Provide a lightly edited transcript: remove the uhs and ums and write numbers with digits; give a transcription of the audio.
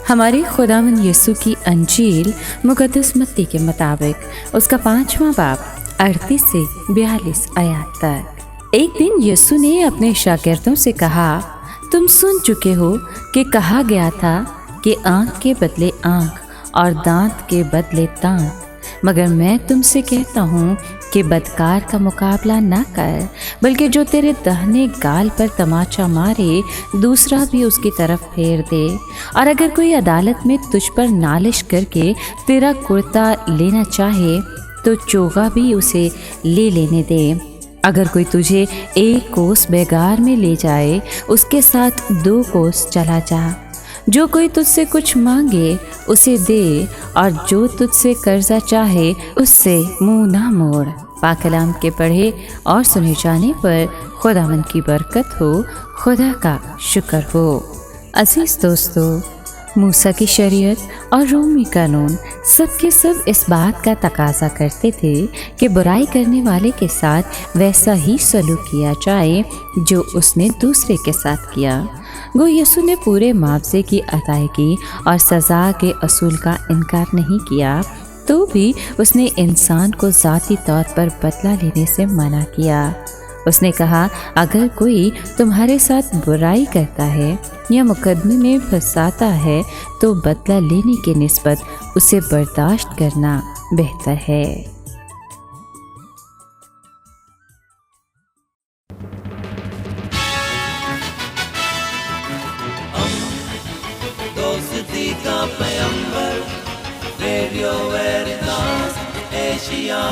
ہمارے خداوند یسوع کی انجیل مقدس متی کے مطابق اس کا 5واں باب 38 سے 42 آیات تک۔ ایک دن یسوع نے اپنے شاگردوں سے کہا، تم سن چکے ہو کہ کہا گیا تھا کہ آنکھ کے بدلے آنکھ اور دانت کے بدلے دانت، مگر میں تم سے کہتا ہوں کہ بدکار کا مقابلہ نہ کر، بلکہ جو تیرے دہنے گال پر تماچا مارے دوسرا بھی اس کی طرف پھیر دے۔ اور اگر کوئی عدالت میں تجھ پر نالش کر کے تیرا کرتا لینا چاہے تو چوغا بھی اسے لے لینے دے۔ اگر کوئی تجھے 1 کوس بیگار میں لے جائے اس کے ساتھ 2 کوس چلا جا۔ جو کوئی تجھ سے کچھ مانگے اسے دے، اور جو تجھ سے قرضہ چاہے اس سے منہ نہ موڑ۔ پاک کلام کے پڑھے اور سنے جانے پر خداوند کی برکت ہو، خدا کا شکر ہو۔ عزیز دوستو، موسیٰ کی شریعت اور رومی قانون سب کے سب اس بات کا تقاضا کرتے تھے کہ برائی کرنے والے کے ساتھ ویسا ہی سلوک کیا جائے جو اس نے دوسرے کے ساتھ کیا۔ گو یسوع نے پورے معاوضے کی ادائیگی اور سزا کے اصول کا انکار نہیں کیا، تو بھی اس نے انسان کو ذاتی طور پر بدلہ لینے سے منع کیا۔ اس نے کہا، اگر کوئی تمہارے ساتھ برائی کرتا ہے یا مقدمے میں پھنساتا ہے تو بدلہ لینے کی نسبت اسے برداشت کرنا بہتر ہے۔ دوستی کا پیغمبر، ریڈیو ویریتاس ایشیا۔